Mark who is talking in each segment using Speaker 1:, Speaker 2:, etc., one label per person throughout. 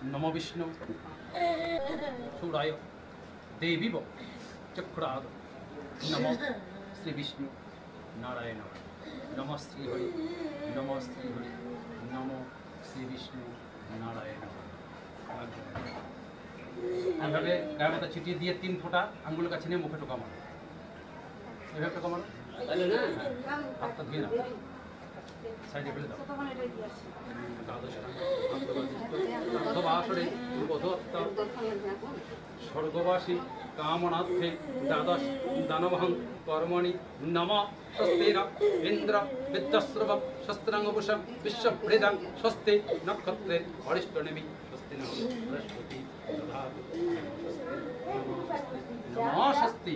Speaker 1: नमो विष्णु सूराय देवी चक्राद नमो श्री विष्णु नारायण नमो श्री हरि नमो श्री हरि नमो श्री विष्णु नारायण এইভাবে গায়ের মধ্যে ছিটিয়ে দিয়ে 3 ফোঁটা আঙ্গুলের কাছে নিয়ে মুখে টোকা মারো এইভাবে টোকা মারো তাহলে না হাতটা ধুয়ে নাও সাইডে ফেলে দাও দ্বাদশে স্বর্গবাসী কামনার্থে দ্বাদশ দানবহং কর্মণি নম স্বস্তেন ইন্দ্র বিদ্যস্রব শস্ত্রাঙ্গভূষম বিশ্বভৃদং স্বস্তি নক্ষত্রে অরিষ্টনেমি স্বস্তি নম বৃহস্পতি দধাতু নমো স্বস্তি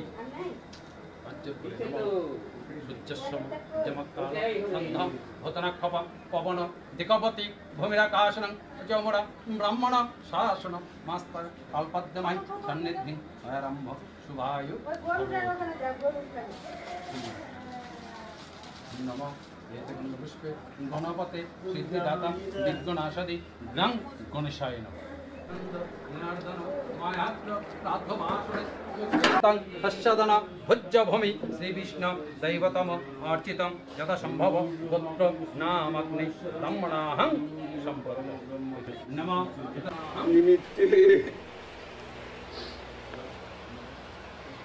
Speaker 1: সূর্যস্যম জমকাল সন্ধ্যা ভূতনাক্ষপ পবন দিকপতি ভূমিরাকাশনং চৌমরা ব্রাহ্মণ শাসন মাস্তার কল্পদ্যময় সন্নিধি আরম্ভ শুভায়ু নমঃ পুষ্পে গণপতে সিদ্ধিদাতা বিঘ্ননাশাদি গং গণেশায় নমঃ भुज्जभूमि श्री विष्णु दैवतम अर्चित यथा संभव पुत्र नामग्नि ब्रह्मणाहं नमः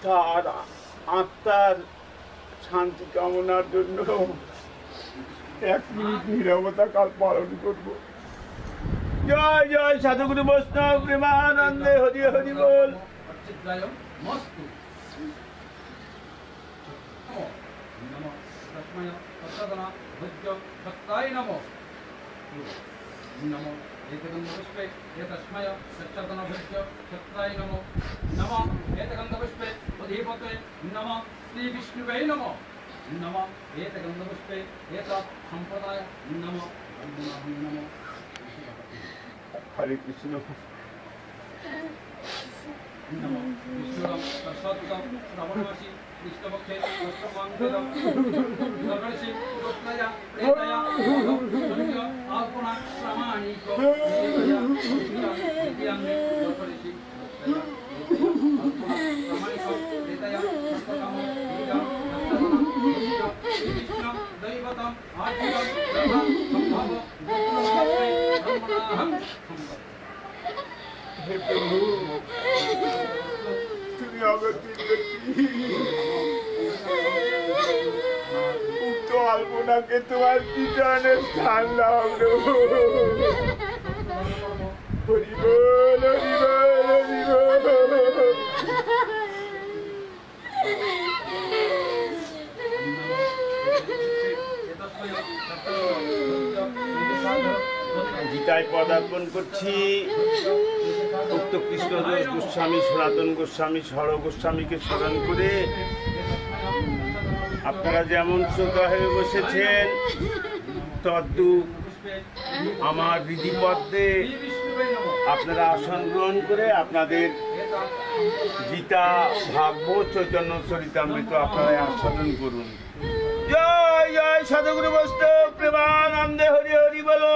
Speaker 2: তার আত্মার শান্তি কামনার জন্য 1 মিনিট নীরবতা কাল পালন করব। জয় জয় সাধুগুরু বৈষ্ণব প্রেমানন্দে হরি হরি বল।
Speaker 1: नमो एतगन्धपुष्पे एतस्मै सच्चदनभृत्य क्षत्राय नमो नमः एतगन्धपुष्पे अधिपते नमः श्री विष्णुवे नमो नमः एतगन्धपुष्पे एत सम्प्रदाय नमो नमो
Speaker 2: हरे कृष्ण
Speaker 1: नमो विष्णुरं प्रसादं श्रवणवासी कृष्णपक्षे कृष्णमांगलं गणेशे कृष्णया प्रेतया सूर्य आल्पना प्रमाणिको देवया विद्यांगे गणेशे आल्पना प्रमाणिको प्रेतया सत्कामो विद्यां कृष्ण दैवतम आदितं ब्रह्म संभव ब्रह्मणाहं
Speaker 2: हे प्रभु তুমি অগতির ব্যক্তি উক্ত আলপনাকে তোমার পিছনে স্থান দাও প্রভু। হরি বল হরি বল হরি বল। গীতায় পদার্পণ করছি। উক্ত কৃষ্ণদাস গোস্বামী সনাতন গোস্বামী সর গোস্বামীকে স্মরণ করে আপনারা যেমন শ্রোতা হয়ে বসেছেন তদ্দু আমার বিধিপদ্মে আপনারা আসন গ্রহণ করে আপনাদের গীতা ভাগবত চৈতন্য চরিতামৃত আপনারা আস্বাদন করুন। জয় জয় সাধুগুরু বৈষ্ণব প্রেমানন্দে হরি হরি বলো।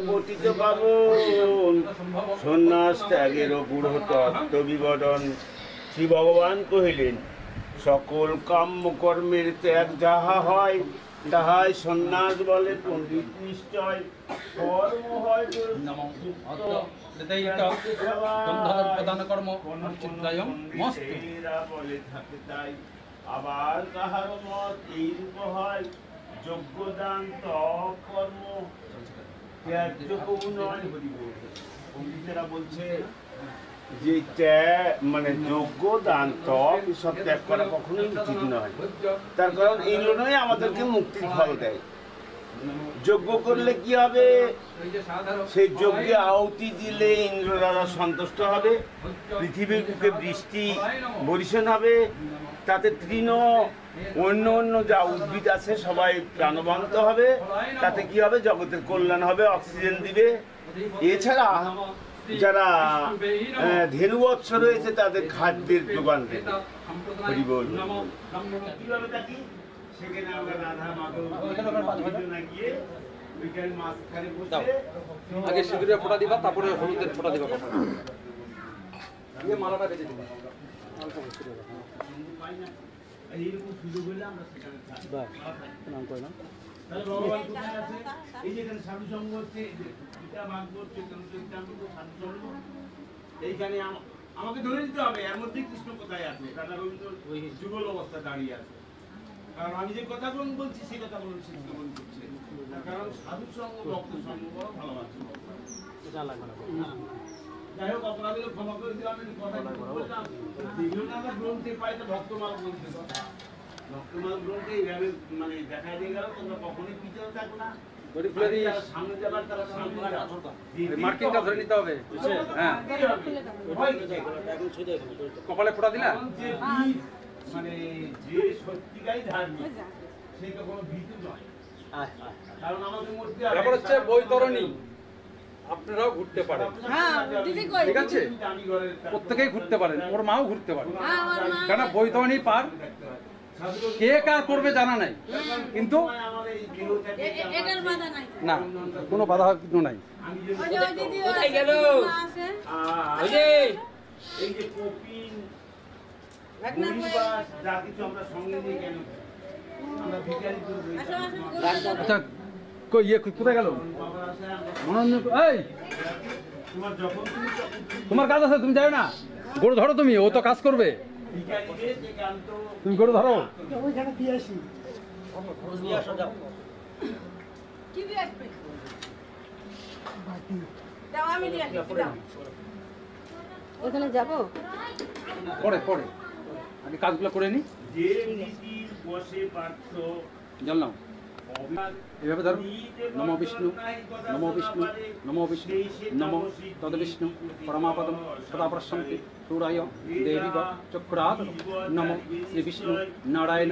Speaker 2: পতিত পাবন সন্ন্যাস ত্যাগের গূঢ় তত্ত্ব বিবরণ শ্রী ভগবান কহিলেন, সকল কাম্য কর্মের ত্যাগ যাহা হয় তাহাই সন্ন্যাস বলে পণ্ডিত নিশ্চয়। কর্ম হয় বলে থাকে তাই, আবার কাহার মত এইরূপ হয় যোগ্যদান তপ কর্ম ত্যায্য নয়। পণ্ডিতেরা বলছে যে মানে যোগ্য দান তপ এসব ত্যাগ করা কখনোই উচিত নয়। তার কারণ এই জন্যই আমাদেরকে মুক্তির ফল দেয়। যজ্ঞ করলে কি হবে? সেই যজ্ঞে আহুতি দিলে ইন্দ্ররা সন্তুষ্ট হবে, পৃথিবীর বুকে বৃষ্টি বর্ষণ হবে, তাতে তৃণ অন্য অন্য যা উদ্ভিদ আছে সবাই প্রাণবন্ত হবে, তাতে কি হবে? জগতের কল্যাণ হবে, অক্সিজেন দিবে। এছাড়া যারা ধেনুবৎস রয়েছে তাদের খাদ্যের যোগান দেবে। হরি বল। সেখানে আমরা রাধা মাধব না গিয়ে ওইখানে মাঝখানে বসে
Speaker 1: আগে সিঁদুরের ফোঁটা দিবা, তারপরে হলুদের ফোঁটা দিবা কপালে। দিয়ে মালাটা বেঁধে দিবা।
Speaker 2: এইরকম সুযোগ হলে আমরা সেখানে থাকি।
Speaker 1: নাম করে না।
Speaker 2: তাহলে ভগবান কোথায় আছে? এই যে এখানে সাধু সঙ্গ হচ্ছে, এই যে গীতা ভাগবত চৈতন্য চরিতামৃত সাধু সঙ্গ, এইখানে আমাকে ধরে নিতে হবে এর মধ্যে কৃষ্ণ কোথায় আছে। রাধা গোবিন্দ যুগল অবস্থায় দাঁড়িয়ে আছে। কারণ আমি যে কথাগুলো বলছি সেই কথাগুলো সে গ্রহণ করছে। তার কারণ সাধু সঙ্গ ভক্ত সঙ্গ বড় ভালোবাসছে। যাই হোক, অপরাধীকে ক্ষমা করে দিলাম। আমি কথা বললাম, বিভিন্ন গ্রন্থে পাই তো ভক্তমাল বলতে কথা। ভক্তমাল গ্রন্থে এইভাবে মানে দেখা দিয়ে গেল, তোমরা কখনোই পিছনে থাকো না। সামনে যাবার তারা সামনে
Speaker 1: মার্কিংটা ধরে নিতে হবে। হ্যাঁ, কপালে ফোঁটা দিলা।
Speaker 2: মানে যে সত্যিকারই ধার্মিক সে কখনো ভীতু নয়। কারণ আমাদের মধ্যে
Speaker 1: ব্যাপার হচ্ছে বৈতরণী, আপনারাও ঘুরতে পারেন, ঠিক আছে? প্রত্যেকেই ঘুরতে পারেন, ওর মাও ঘুরতে পারে। কেন বৈতরণী পার কে কার করবে জানা নাই, কিন্তু না কোনো বাধা কিন্তু নাই।
Speaker 3: কোথায় গেল?
Speaker 2: এই যে কপিন হরিবাস যা কিছু আমরা সঙ্গে নিয়ে কেন আমরা ভিখারি করে
Speaker 1: আচ্ছা, ইয়ে কোথায় গেল মনোরঞ্জন? এই
Speaker 2: তোমার যখন তুমি
Speaker 1: তোমার কাজ আছে, তুমি যাও না, গরু ধরো তুমি, ও তো কাজ করবে।
Speaker 2: ভিখারিদের যে গান তো
Speaker 1: তুমি গরু ধরো।
Speaker 4: ওইখানে দিয়ে আসি।
Speaker 3: কি দিয়ে আসবে? দাও, আমি দিয়ে আসি, দাও।
Speaker 5: ওখানে যাবো।
Speaker 1: পরে পরে আগে কাজগুলো করে নি।
Speaker 2: যে নীতির বসে পার্থ
Speaker 1: জানলাম এভাবে ধরো। নম বিষ্ণু, নম বিষ্ণু, নম বিষ্ণু, নম তদ বিষ্ণু পরমাপদম সদা প্রশান্তি সূরায় দেবী চক্রাত নম শ্রী বিষ্ণু নারায়ণ।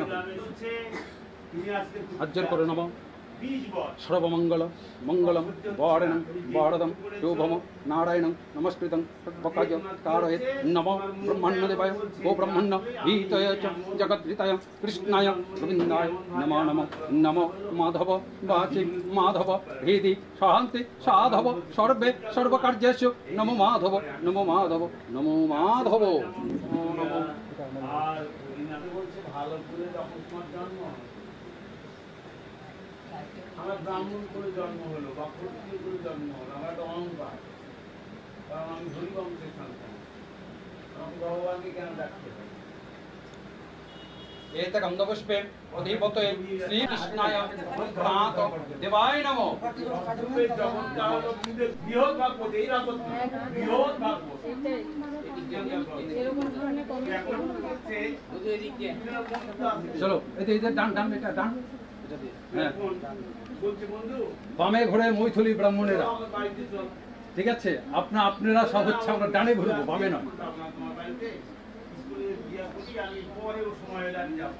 Speaker 1: হাজ্জর করো নম সর্বমঙ্গল মঙ্গলম বরণং বরদম শুভম নারায়ণং নমস্কৃতং সর্বকার্য কারয়েৎ নম ব্রহ্মণ্যদেবায় গো ব্রহ্মণ্য হিতয় চ জগদ্ধিতায় কৃষ্ণায় গোবিন্দায় নমো নমো নমো মাধব বাচি মাধব হৃদি শান্তি সাধব সর্বে সর্বকার্যেষু নমো মাধব নমো মাধব নমো মাধব।
Speaker 2: আর হরিনাথে বলছে ভালো করে যখন তোমার জন্ম, আমার ব্রাহ্মণ করে জন্ম হলো বা ক্ষত্রিয় করে জন্ম হলো, আমার একটা অহংকার, কারণ আমি হরিবংশের সন্তান, আমি ভগবানকে কেন ডাকতে পারি?
Speaker 1: এতে গন্ধপুষ্পে অধিপতে শ্রীকৃষ্ণায় প্রাত দেবায় নমো।
Speaker 2: জগৎটা হলো বৃহৎ ভাগবত, এই ভাগবত বৃহৎ ভাগবত। এখন হচ্ছে
Speaker 1: চলো এতে এদের ডান ডান এটা ডান। হ্যাঁ,
Speaker 2: বলছে বন্ধু
Speaker 1: বামে ঘোরে মৈথিলী ব্রাহ্মণেরা,
Speaker 2: আমার বাড়িতে চল।
Speaker 1: ঠিক আছে? আপনারা সব হচ্ছে, আমরা ডানে ঘুরবো, বামে নয়।
Speaker 2: তোমার বাড়িতে স্কুলে দিয়া করি, আমি পরেও সময় হলে আমি যাবো,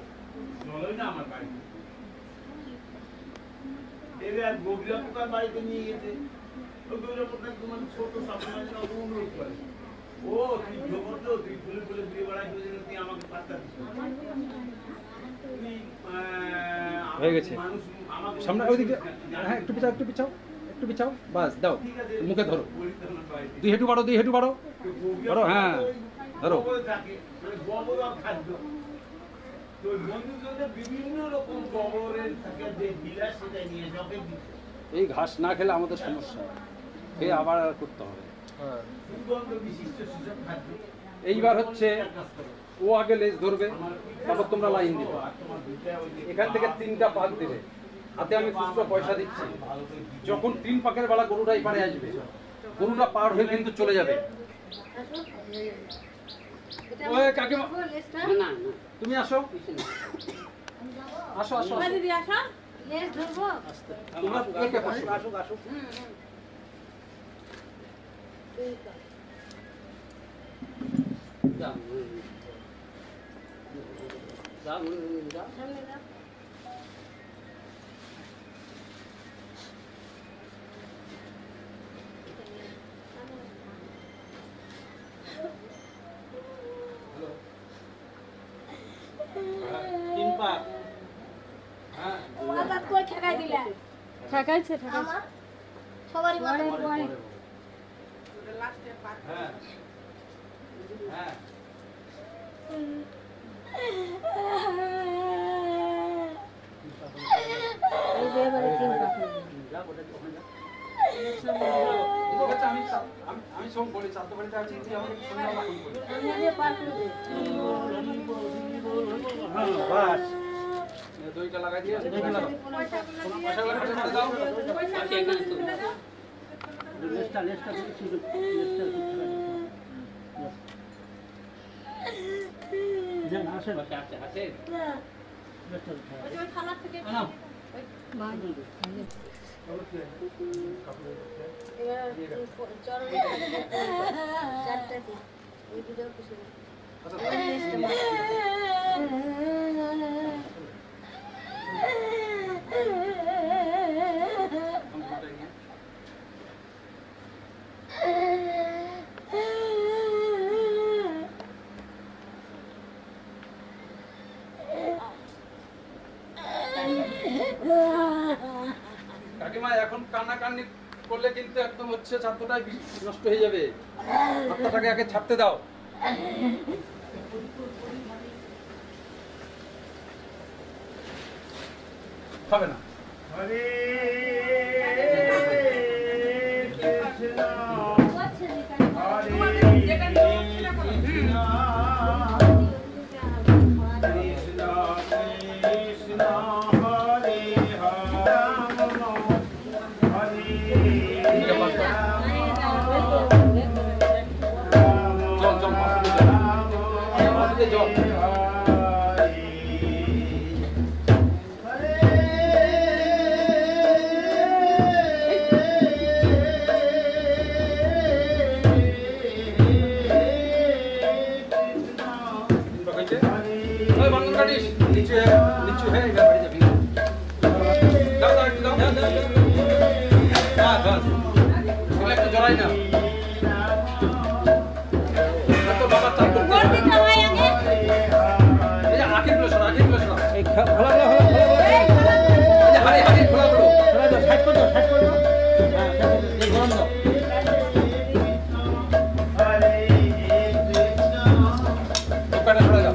Speaker 2: চলোই না আমার বাড়িতে। এবার গভীরা পোকার বাড়িতে নিয়ে গেছে, ওই গভীরা পোকা তোমার ছোট সবসময় যেন অনুরোধ করে, ও তুই জগত তুই ফুলে ফুলে ঘুরে বেড়াই, তুই আমাকে পাত্তা দিস না। তুই
Speaker 1: হয়ে গেছে
Speaker 2: মানুষ আমাকে
Speaker 1: সামনে ওইদিকে। হ্যাঁ, একটু পিছাও, একটু পিছাও, একটু পিছাও, বাস দাও, মুখে ধরো, দুই হেঁটু বাড়ো, দুই হেঁটু বাড়ো, ধরো, হ্যাঁ ধরো।
Speaker 2: মানে গোবর আর খাদ্য, তো বন্ধুদের বিভিন্ন রকম গোবরের থাকে যে বিলাস, সেটা নিয়ে জগে দিচ্ছে।
Speaker 1: এই ঘাস না খেলে আমাদের সমস্যা, খেয়ে আবার করতে হবে।
Speaker 2: সুগন্ধ বিশিষ্ট সেসব খাদ্য।
Speaker 1: এইবার হচ্ছে ও আগে লেজ ধরবে, তারপর তোমরা লাইন দিবে। এখান থেকে 3টা পাক দিবে, হাতে আমি খুচরো পয়সা দিচ্ছি। যখন 3 পাকের বেলা গরুটা এপারে আসবে, গরুটা পার হয়ে কিন্তু চলে যাবে। ওই কাকিমা, তুমি আসো, আসো আসো,
Speaker 3: দিদি আসো,
Speaker 5: লেজ ধরবো।
Speaker 1: তোমরা একে বসো।
Speaker 5: সামনে যাও।
Speaker 3: হঠাৎ করে ঠেকাই দিলে
Speaker 5: ঠেকাইছে
Speaker 3: আমার সবারই মাথা
Speaker 5: পরে
Speaker 1: হ্যাঁ হ্যাঁ
Speaker 5: এই যে এবারে তিন পাখি
Speaker 1: আমি সব বলি চাঁদতে বাড়িতে আছি তুই আমাকে সন্ধ্যাবেলা ফোন করিস।
Speaker 5: পার করে দে
Speaker 1: বাস দইটা লাগাই দিয়ে দইটা লাগাও পয়সা লাগা করে দাও বাকি এখানে তো লেস্টা শুধু লেস্টা না আসে বাকি আছে আছে
Speaker 3: ওই খালা থেকে
Speaker 1: নাও
Speaker 5: এবার চরণে চারটা দিই ওই দুটো কিছু
Speaker 1: কাকিমা এখন কান্নাকান্নি করলে কিন্তু একদম হচ্ছে ছাত্রটাই নষ্ট হয়ে যাবে ছাত্রটাকে আগে ছাড়তে দাও হবে না
Speaker 2: হরে কৃষ্ণ হরে কৃষ্ণ কৃষ্ণ হরে
Speaker 1: জল বান্ধন কাটিস নিচু হ্যাঁ এবার বাড়ি যাবি দাও দাও একটু দাও বাস এগুলো একটু জড়াই না তো বাবা চাল করতে এই যে আখিরগুলো সরা এই খোলাগুলো এই যে হাড়ি খোলাগুলো সাইড করে দাও হ্যাঁ এই গরম দাও দোকানে সরে যাও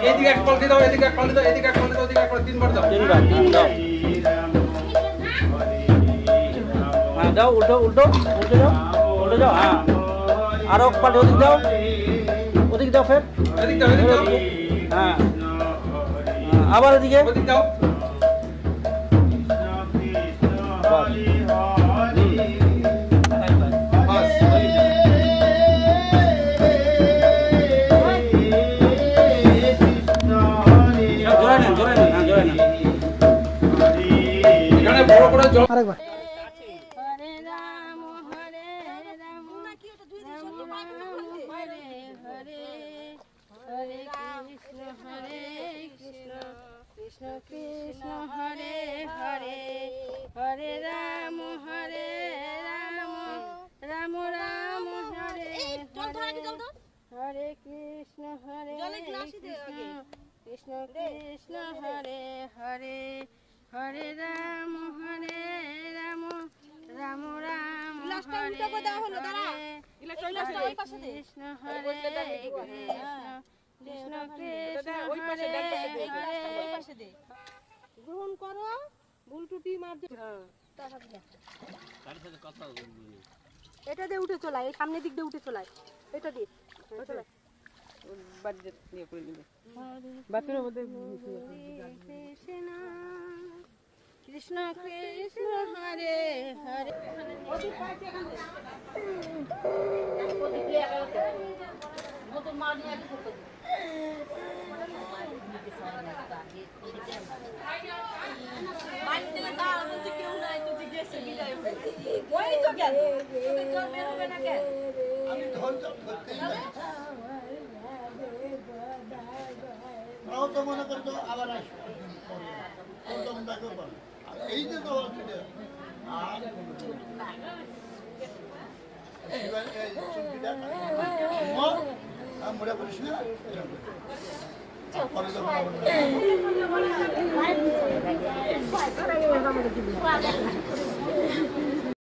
Speaker 1: এদিকে এক পাল্টি দাও এদিকে এক পাল্টি দাও এদিকে এক পাল্টি দাও এদিকে এক পাল্টি তিনবার দাও দাও
Speaker 4: হ্যাঁ দাও উল্টো যাও হ্যাঁ আরো পাল্টে ওদিক দাও ফের
Speaker 1: এদিকে দাও
Speaker 4: হ্যাঁ আবার ওদিকে
Speaker 1: ওদিকে দাও বাস
Speaker 4: জোরে নেন হ্যাঁ জোরে নেন
Speaker 1: এখানে বড় করে জল
Speaker 4: আরেকবার
Speaker 5: হরে রাম হরে রাম হরে হরে হরে কৃষ্ণ হরে কৃষ্ণ কৃষ্ণ কৃষ্ণ হরে হরে হরে রাম হরে রাম রাম রাম হরে হরে কৃষ্ণ হরে কৃষ্ণ কৃষ্ণ কৃষ্ণ হরে হরে হরে রাম রাম রাম হরে হরে কৃষ্ণ হরে কৃষ্ণ কৃষ্ণ হরে গ্রহণ করো ভুল টুটি মার এটা দিয়ে উঠে চলায় এই সামনের দিক দিয়ে উঠে চলায় এটা দিয়ে চলায় বাপের মধ্যে কৃষ্ণ কৃষ্ণ হরে হরে
Speaker 6: তো মনে করতো আবার আসবে এই যে তো আর মনে করিস না পরে যখন আবার
Speaker 3: Why?